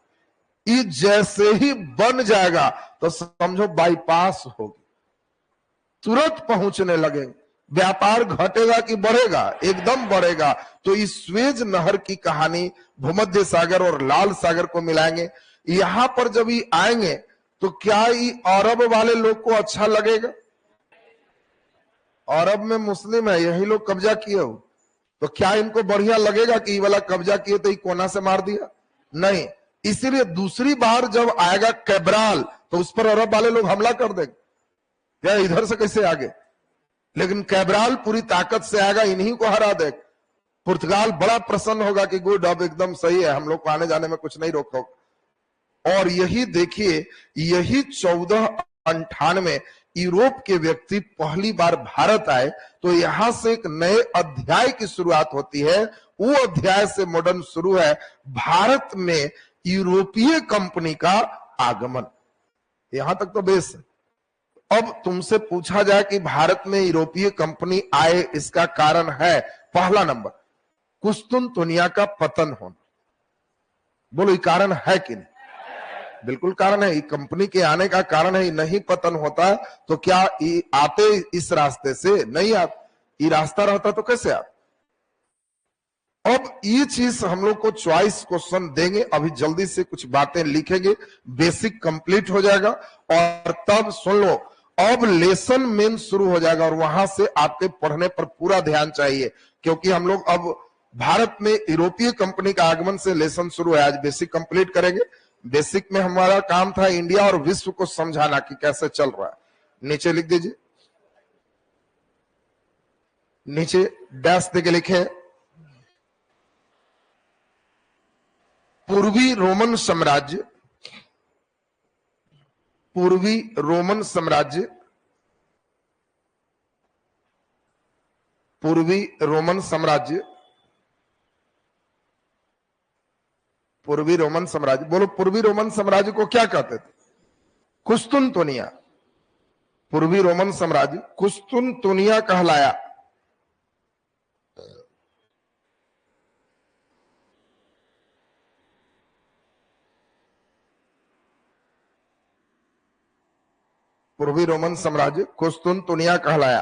ये जैसे ही बन जाएगा तो समझो बाईपास होगी। तुरंत पहुंचने लगे। व्यापार घटेगा कि बढ़ेगा? एकदम बढ़ेगा। तो इस स्वेज नहर की कहानी भूमध्य सागर और लाल सागर को मिलाएंगे। यहां पर जब ये आएंगे तो क्या ये अरब वाले लोग को अच्छा लगेगा? अरब में मुस्लिम है, यही लोग कब्जा किए हो, तो क्या इनको बढ़िया लगेगा कि ये वाला कब्जा किए तो ये कोना से मार दिया? नहीं। इसीलिए दूसरी बार जब आएगा कैब्राल तो उस पर अरब वाले लोग हमला कर देंगे। या इधर से कैसे आगे? लेकिन कैब्राल पूरी ताकत से आएगा, इन्हीं को हरा देगा। पुर्तगाल बड़ा प्रसन्न होगा कि गुड, अब एकदम सही है, हम लोग को आने जाने में कुछ नहीं रोको। और यही देखिए, यही 1498 यूरोप के व्यक्ति पहली बार भारत आए, तो यहां से एक नए अध्याय की शुरुआत होती है। वो अध्याय से मॉडर्न शुरू है, भारत में यूरोपीय कंपनी का आगमन। यहां तक तो बेस है। अब तुमसे पूछा जाए कि भारत में यूरोपीय कंपनी आए, इसका कारण है पहला नंबर कुस्तुनतुनिया का पतन होना। बोलो ये कारण है कि नहीं? बिल्कुल कारण है। कंपनी के आने का कारण है। नहीं पतन होता तो क्या आते इस रास्ते से? नहीं आते। ये रास्ता रहता तो कैसे आते? अब ये चीज हम लोग को चॉइस क्वेश्चन देंगे, अभी जल्दी से कुछ बातें लिखेंगे, बेसिक कंप्लीट हो जाएगा और तब सुन लो, अब लेसन मेन शुरू हो जाएगा और वहां से आपके पढ़ने पर पूरा ध्यान चाहिए, क्योंकि हम लोग अब भारत में यूरोपीय कंपनी का आगमन से लेसन शुरू है। आज बेसिक कंप्लीट करेंगे। बेसिक में हमारा काम था इंडिया और विश्व को समझाना कि कैसे चल रहा है। नीचे लिख दीजिए, नीचे डैश देके लिखे पूर्वी रोमन साम्राज्य, पूर्वी रोमन साम्राज्य, पूर्वी रोमन साम्राज्य, पूर्वी रोमन साम्राज्य। बोलो पूर्वी रोमन साम्राज्य को क्या कहते थे? कुस्तुनतुनिया। पूर्वी रोमन साम्राज्य कुस्तुनतुनिया कहलाया। पूर्वी रोमन साम्राज्य कुस्तुनतुनिया कहलाया।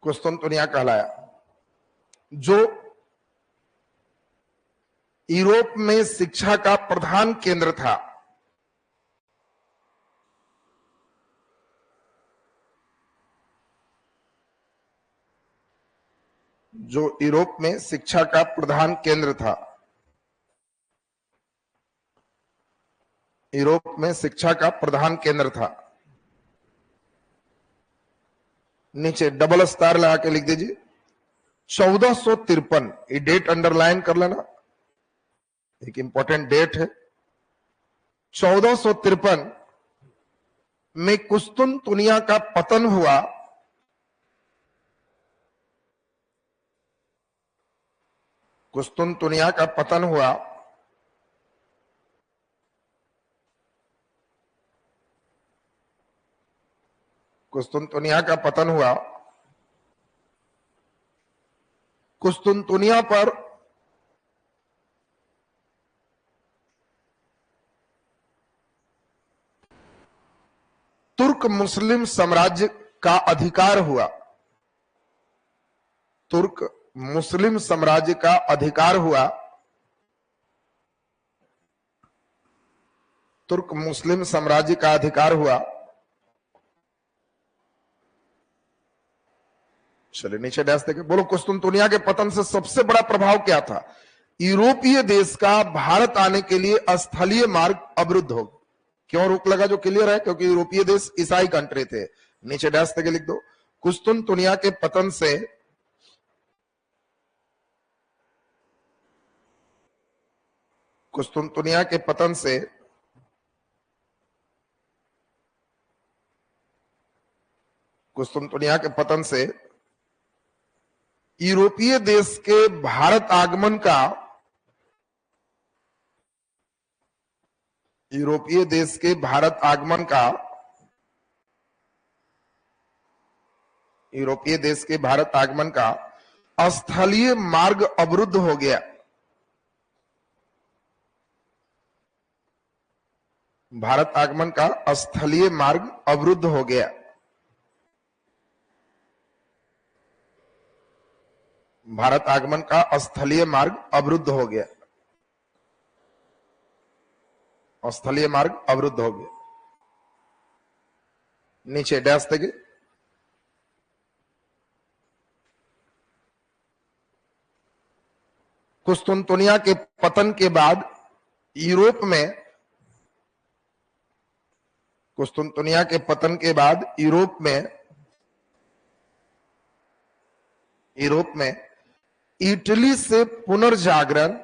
कुस्तुनतुनिया कहलाया, जो यूरोप में शिक्षा का प्रधान केंद्र था। जो यूरोप में शिक्षा का प्रधान केंद्र था। यूरोप में शिक्षा का प्रधान केंद्र था। नीचे डबल स्टार लगा के लिख दीजिए 1453। ये डेट अंडरलाइन कर लेना, एक इंपॉर्टेंट डेट है। 1453 में कुस्तुनतुनिया का पतन हुआ। कुस्तुनतुनिया का पतन हुआ। कुस्तुनतुनिया का पतन हुआ। कुस्तुनतुनिया पर तुर्क मुस्लिम साम्राज्य का अधिकार हुआ। तुर्क मुस्लिम साम्राज्य का अधिकार हुआ। तुर्क मुस्लिम साम्राज्य का अधिकार हुआ। चलिए नीचे डैश देखे। बोलो कुस्तुनतुनिया के पतन से सबसे बड़ा प्रभाव क्या था? यूरोपीय देश का भारत आने के लिए स्थलीय मार्ग अवरुद्ध हो। क्यों रोक लगा? जो क्लियर है, क्योंकि यूरोपीय देश ईसाई कंट्री थे। नीचे डैश देके लिख दो कुस्तुनतुनिया के पतन से कुस्तुनतुनिया के पतन से कुस्तुनतुनिया के पतन से यूरोपीय देश के भारत आगमन का यूरोपीय देश के भारत आगमन का यूरोपीय देश के भारत आगमन का स्थलीय मार्ग अवरुद्ध हो गया। भारत आगमन का स्थलीय मार्ग अवरुद्ध हो गया। भारत आगमन का स्थलीय मार्ग अवरुद्ध हो गया। स्थलीय मार्ग अवरुद्ध हो गया। नीचे डैश देंगे। कुस्तुनतुनिया के पतन के बाद यूरोप में कुस्तुनतुनिया के पतन के बाद यूरोप में इटली से पुनर्जागरण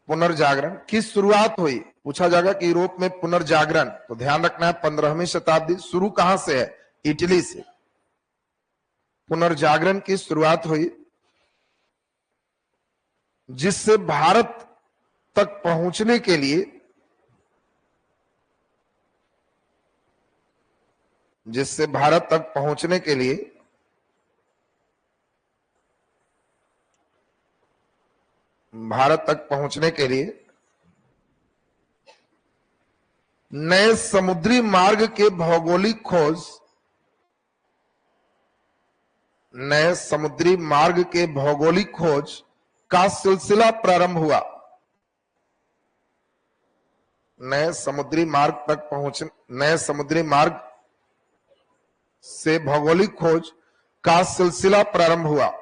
पुनर्जागरण की शुरुआत हुई। पूछा जाएगा कि यूरोप में पुनर्जागरण, तो ध्यान रखना है 15वीं शताब्दी। शुरू कहां से है? इटली से पुनर्जागरण की शुरुआत हुई, जिससे भारत तक पहुंचने के लिए भारत तक पहुंचने के लिए नए समुद्री मार्ग के भौगोलिक खोज का सिलसिला प्रारंभ हुआ। नए समुद्री मार्ग से भौगोलिक खोज का सिलसिला प्रारंभ हुआ।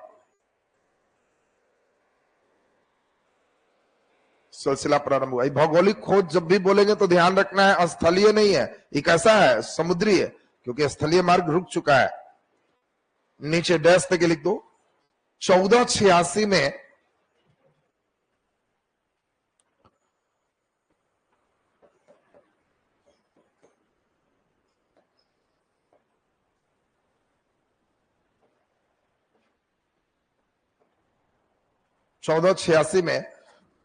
भौगोलिक खोज जब भी बोलेंगे तो ध्यान रखना है स्थलीय नहीं है, ये कैसा है? समुद्री है, क्योंकि स्थलीय मार्ग रुक चुका है। नीचे डैश के लिख दो। 1486 में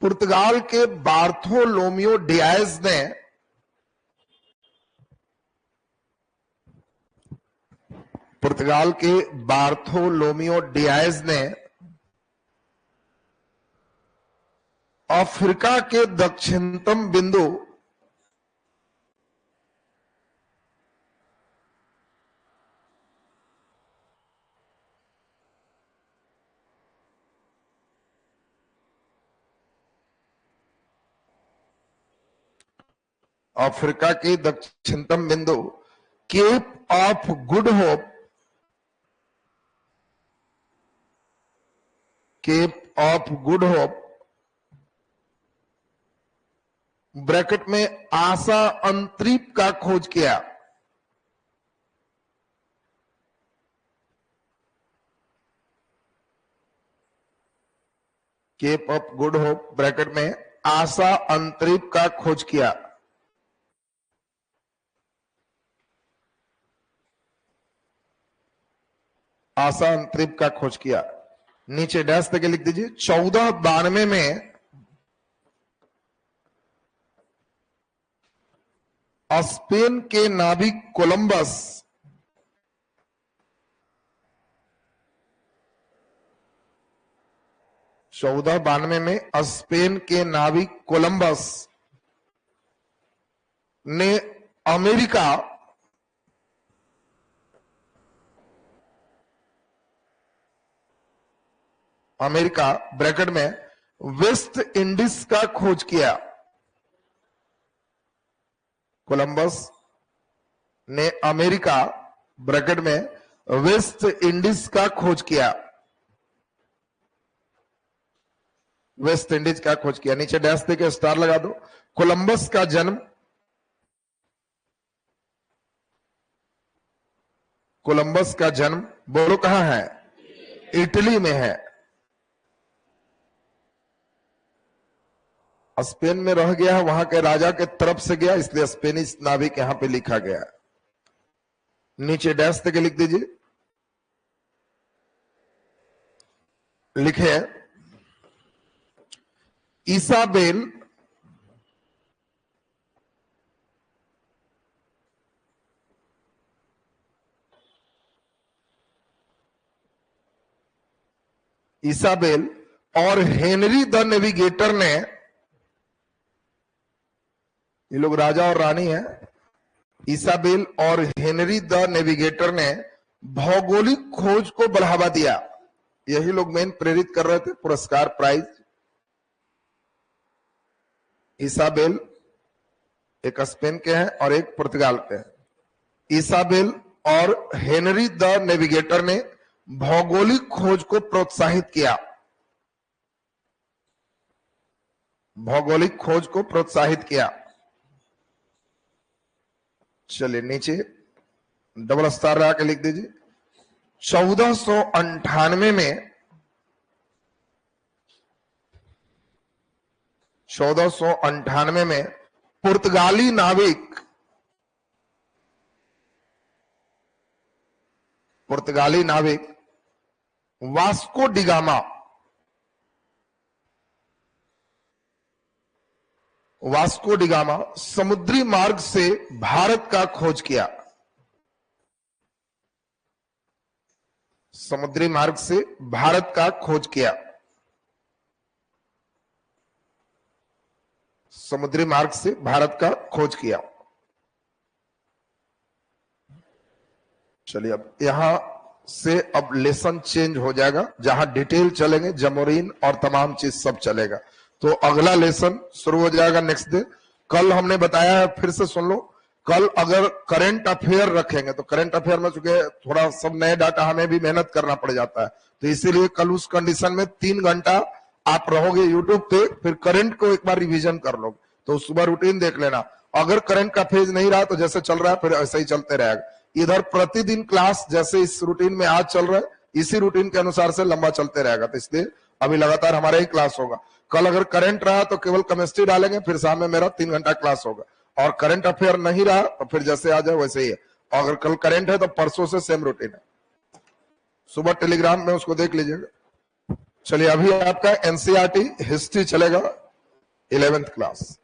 पुर्तगाल के बार्थोलोमियो डियाज ने अफ्रीका के दक्षिणतम बिंदु Cape of Good Hope bracket में आशा अंतरीप का खोज किया। Cape of Good Hope bracket में आशा अंतरीप का खोज किया। आशा अंतरिप का खोज किया। नीचे डैश देके लिख दीजिए। 1492 में स्पेन के नाविक कोलंबस स्पेन के नाविक कोलंबस ने अमेरिका ब्रैकेट में वेस्ट इंडीज का खोज किया। कोलंबस ने अमेरिका ब्रैकेट में वेस्ट इंडीज का खोज किया। नीचे डैश देके स्टार लगा दो। कोलंबस का जन्म बोलो कहां है? इटली में है। स्पेन में रह गया, वहां के राजा के तरफ से गया, इसलिए स्पेनिश नाविक यहां पे लिखा गया। नीचे डैश देके लिख दीजिए। लिखे इसाबेल इसाबेल और हेनरी द नेविगेटर ने, ये लोग राजा और रानी हैं, इसाबेल और हेनरी द नेविगेटर ने भौगोलिक खोज को बढ़ावा दिया। यही लोग मेन प्रेरित कर रहे थे, पुरस्कार प्राइज। इसाबेल एक स्पेन के हैं और एक पुर्तगाल के हैं। इसाबेल और हेनरी द नेविगेटर ने भौगोलिक खोज को प्रोत्साहित किया, भौगोलिक खोज को प्रोत्साहित किया। चलिए नीचे डबल स्टार लगा के लिख दीजिए। 1498 में 1498 में पुर्तगाली नाविक वास्को डिगामा समुद्री मार्ग से भारत का खोज किया, समुद्री मार्ग से भारत का खोज किया, समुद्री मार्ग से भारत का खोज किया। चलिए अब यहां से अब लेसन चेंज हो जाएगा, जहां डिटेल चलेंगे, जमोरीन और तमाम चीज सब चलेगा। तो अगला लेसन शुरू हो जाएगा नेक्स्ट डे। कल हमने बताया है, फिर से सुन लो, कल अगर करंट अफेयर रखेंगे तो करंट अफेयर में चूंकि थोड़ा सब नए डाटा हमें भी मेहनत करना पड़ जाता है, तो इसीलिए कल उस कंडीशन में 3 घंटा आप रहोगे यूट्यूब पे, फिर करंट को एक बार रिवीजन कर लोगे। तो सुबह रूटीन देख लेना, अगर करंट का फेज नहीं रहा तो जैसे चल रहा है फिर ऐसे ही चलते रहेगा। इधर प्रतिदिन क्लास जैसे इस रूटीन में आज चल रहा है, इसी रूटीन के अनुसार से लंबा चलते रहेगा। तो इसलिए अभी लगातार हमारा ही क्लास होगा। कल अगर करंट रहा तो केवल केमिस्ट्री डालेंगे, फिर शाम में मेरा 3 घंटा क्लास होगा। और करंट अफेयर नहीं रहा तो फिर जैसे आ जाए वैसे ही है। अगर कल करंट है तो परसों से सेम रूटीन है, सुबह टेलीग्राम में उसको देख लीजिएगा। चलिए अभी आपका एनसीईआरटी हिस्ट्री चलेगा 11th क्लास।